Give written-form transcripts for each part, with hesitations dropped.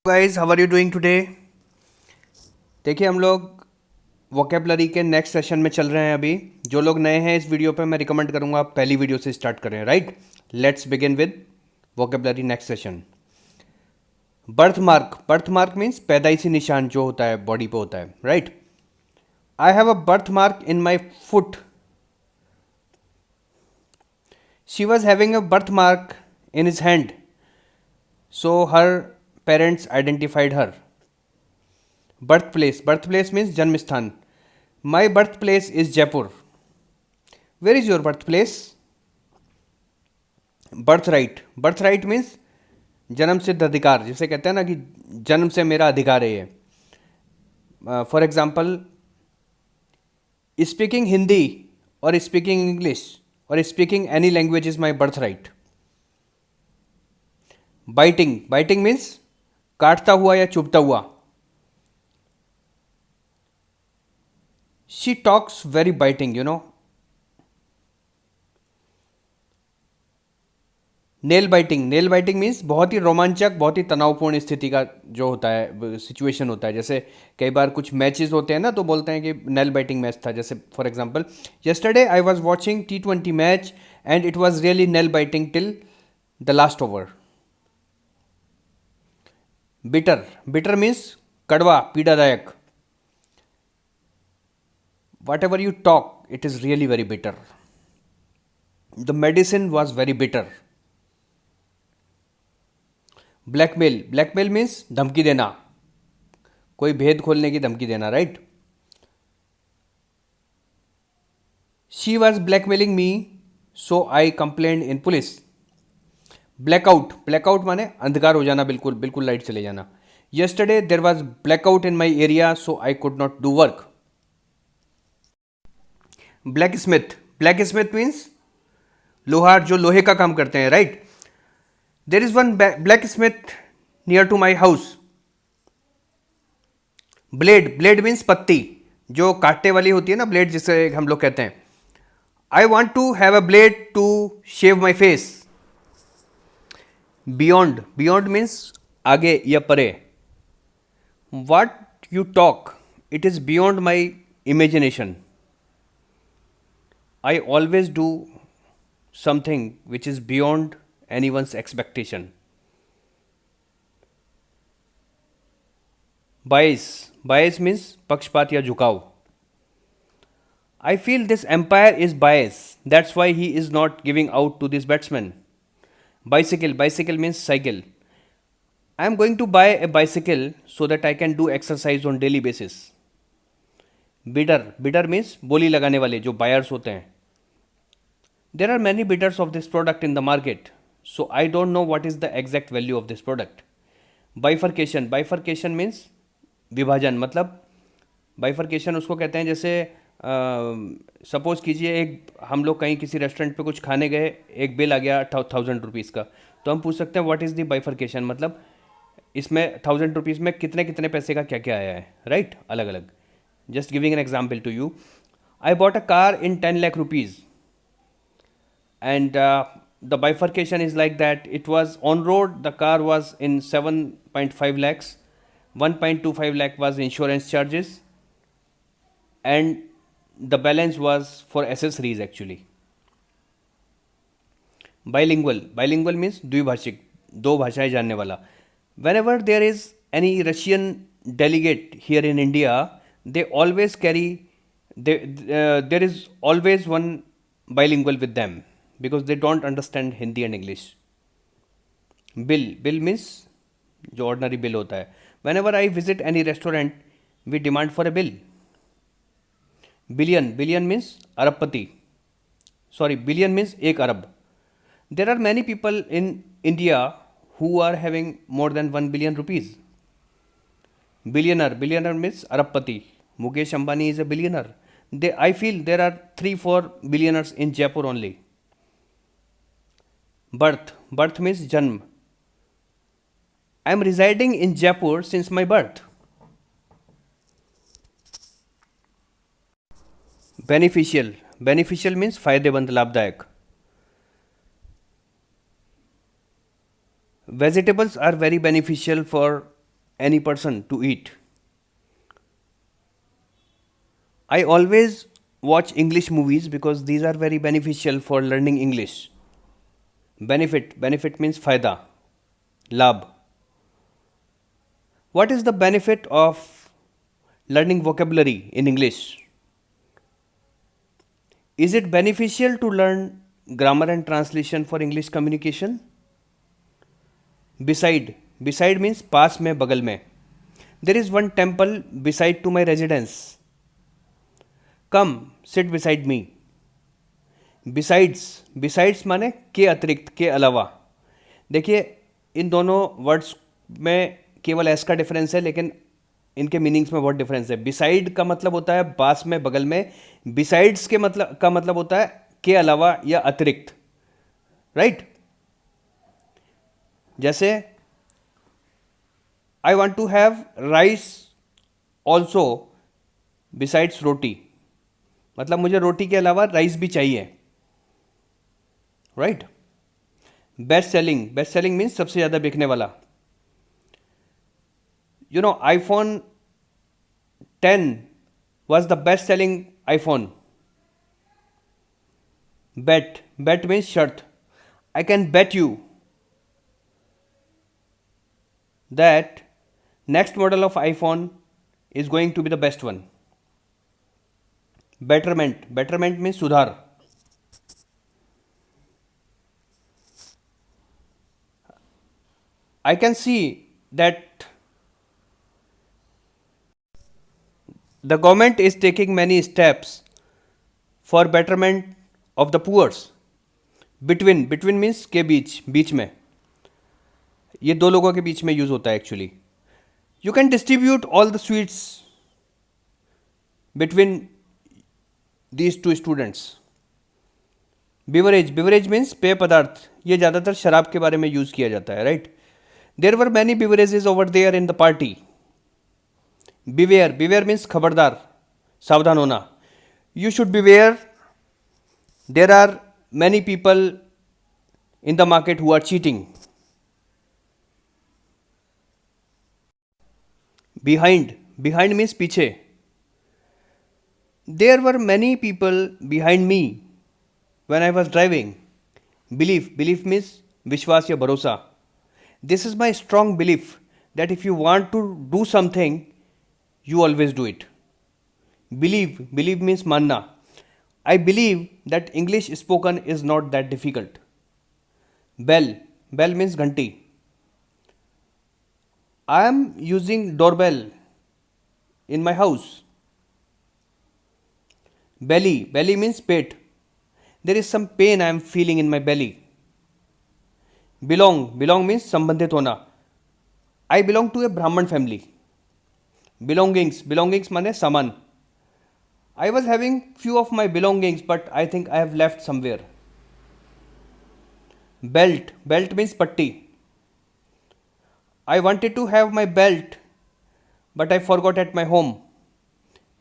Guys how are you doing today. देखिए हम लोग वोकेबलरी के नेक्स्ट सेशन में चल रहे हैं। अभी जो लोग नए हैं इस वीडियो पे मैं रिकमेंड करूंगा आप पहली वीडियो से स्टार्ट करें। Right, let's begin with vocabulary next session. Birthmark, birthmark means पैदाइशी निशान जो होता है बॉडी पे होता है। Right, I have a birthmark in my foot. She was having a birthmark in his hand, so her parents identified her. Birthplace, birthplace means जन्म स्थान. My birthplace is Jaipur. Where is your birthplace? Birthright, birthright means जन्म सिद्ध अधिकार, जिसे कहते हैं ना कि जन्म से मेरा अधिकार है ये. फॉर एग्जाम्पल, स्पीकिंग हिंदी और स्पीकिंग इंग्लिश और speaking any language is my birth right. Biting, biting means काटता हुआ या चुभता हुआ. She talks very biting, you know. Nail biting, nail biting means बहुत ही रोमांचक, बहुत ही तनावपूर्ण स्थिति का जो होता है सिचुएशन होता है. जैसे कई बार कुछ मैचेस होते हैं ना तो बोलते हैं कि नेल बाइटिंग मैच था. जैसे for example, yesterday I was watching T20 match and it was really nail biting till the last over. Bitter, bitter means कड़वा, पीड़ादायक. Whatever you talk it is really very bitter. The medicine was very bitter. Blackmail, blackmail means धमकी देना, कोई भेद खोलने की धमकी देना. Right, she was blackmailing me so I complain in police. Blackout, blackout माने अंधकार हो जाना, बिल्कुल बिल्कुल लाइट चले जाना. Yesterday there was blackout in my area so I could not do work. Blacksmith, blacksmith means लोहार, जो लोहे का काम करते हैं. Right, there is one blacksmith near to my house. Blade, blade means पत्ती, जो काटने वाली होती है ना, ब्लेड जिसे हम लोग कहते हैं. I want to have a blade to shave my face. Beyond, beyond means आगे या परे. What you talk it is beyond my imagination. I always do something which is beyond any one's expectation. Bias, bias means पक्षपात या झुकाव. I feel this umpire is bias, that's why he is not giving out to this batsman. Bicycle, bicycle means cycle. I am going to buy a bicycle so that I can do exercise on daily basis. Bidder, bidder means बोली लगाने वाले, जो buyers होते हैं. There are many bidders of this product in the market, so I don't know what is the exact value of this product. Bifurcation, bifurcation means विभाजन. मतलब bifurcation उसको कहते हैं, जैसे सपोज कीजिए एक हम लोग कहीं किसी रेस्टोरेंट पे कुछ खाने गए, एक बिल आ गया 1000 रुपीज़ का, तो हम पूछ सकते हैं व्हाट इज़ द बाइफरकेशन, मतलब इसमें 1000 रुपीज़ में कितने कितने पैसे का क्या क्या आया है. राइट, अलग अलग. Just giving an example to you, I bought a car in 10 lakh rupees and the bifurcation is like that. It was on road, the car was in 7.5 lakhs, 1.25 lakh was insurance charges and the balance was for accessories actually. Bilingual, bilingual means द्विभाषिक, दो भाषाएं जानने वाला. Whenever there is any Russian delegate here in India, they always carry, there is always one bilingual with them because they don't understand Hindi and English. Bill, bill means जो ordinary bill होता है. Whenever I visit any restaurant, we demand for a bill. Billion, billion means अरबपति, sorry billion means एक अरब. There are many people in India who are having more than 1 billion rupees. Billionaire, billionaire means अरबपति. Mukesh Ambani is a billionaire. I feel there are 3-4 billionaires in Jaipur only. Birth, birth means जन्म. I am residing in Jaipur since my birth. Beneficial, beneficial means फायदेमंद, लाभदायक. Vegetables are very beneficial for any person to eat. I always watch English movies because these are very beneficial for learning English. Benefit means fayda, labh. What is the benefit of learning vocabulary in English? Is it beneficial to learn grammar and translation for English communication? Beside means पास में बगल में. There is one temple beside to my residence. Come, sit beside me. Besides माने के अतिरिक्त, के अलावा. देखिए इन दोनों वर्ड्स में केवल एस का डिफरेंस है, लेकिन इनके मीनिंग्स में बहुत डिफरेंस है. बिसाइड का मतलब होता है पास में, बगल में. बिसाइड्स के मतलब का मतलब होता है के अलावा या अतिरिक्त. राइट? जैसे I want to have rice also besides roti. मतलब मुझे रोटी के अलावा राइस भी चाहिए. राइट? बेस्ट सेलिंग मीन्स सबसे ज़्यादा बिकने वाला. You know, iPhone 10 was the best selling iPhone. Bet means शर्त. I can bet you that next model of iPhone is going to be the best one. Betterment means सुधार. I can see that the government is taking many steps for betterment of the poor. Between means के बीच में. ये दो लोगों के बीच में use होता है actually. You can distribute all the sweets between these two students. Beverage means पेय पदार्थ. ये ज़्यादातर शराब के बारे में यूज किया जाता है. Right? There were many beverages over there in the party. Beware means खबरदार, सावधान होना. You should beware. There are many people in the market who are cheating. Behind means पीछे. There were many people behind me when I was driving. Belief means विश्वास या भरोसा. This is my strong belief that if you want to do something, you always do it. Believe means मानना. I believe that English spoken is not that difficult. Bell means घंटी. I am using doorbell in my house. Belly means pet. There is some pain I am feeling in my belly. Belong means संबंधित होना. I belong to a Brahman family. Belongings माने सामान. I was having few of my belongings, but I think I have left somewhere. Belt means पट्टी. I wanted to have my belt, but I forgot at my home.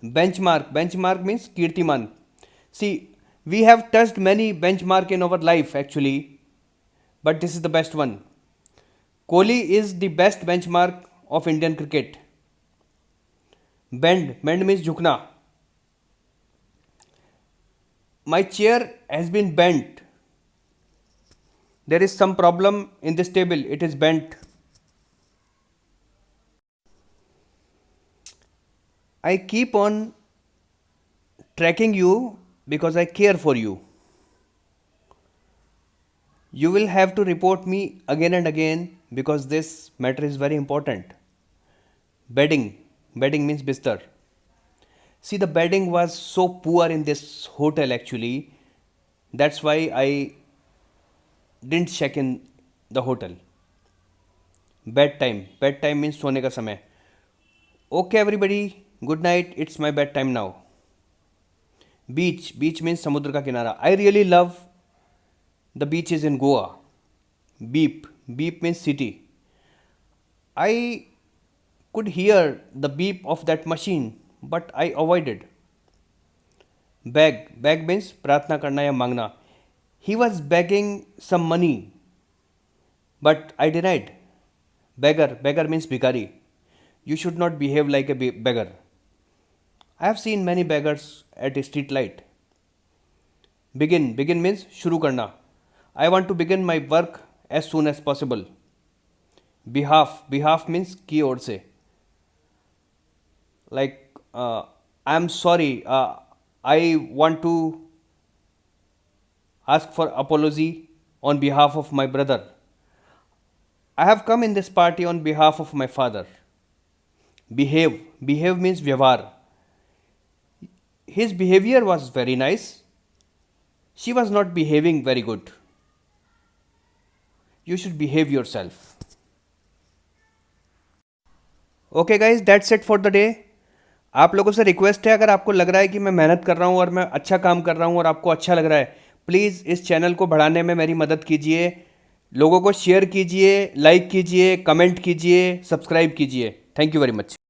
Benchmark means कीर्तिमान. See, we have touched many benchmark in our life actually, but this is the best one. Kohli is the best benchmark of Indian cricket. Bend means झुकना. My chair has been bent. There is some problem in this table. It is bent. I keep on tracking you because I care for you. You will have to report me again and again because this matter is very important. Bedding means bistar. See, the bedding was so poor in this hotel actually. That's why I didn't check in the hotel. Bedtime means सोने का समय. Okay everybody, good night, it's my bedtime now. Beach means समुद्र का किनारा. I really love the beaches in Goa. Beep means city. I could hear the beep of that machine, but I avoided. Beg means प्रार्थना करना या मांगना. He was begging some money, but I denied. Beggar means भिखारी. You should not behave like a beggar. I have seen many beggars at a street light. Begin means शुरू करना. I want to begin my work as soon as possible. Behalf means की ओर से. Like I'm sorry, I want to ask for apology on behalf of my brother. I have come in this party on behalf of my father. Behave means व्यवहार. His behavior was very nice. She was not behaving very good. You should behave yourself. Okay guys, that's it for the day. आप लोगों से request है, अगर आपको लग रहा है कि मैं मेहनत कर रहा हूँ और मैं अच्छा काम कर रहा हूँ और आपको अच्छा लग रहा है, प्लीज़ इस चैनल को बढ़ाने में मेरी मदद कीजिए. लोगों को शेयर कीजिए, लाइक कीजिए, कमेंट कीजिए, सब्सक्राइब कीजिए. Thank you very much.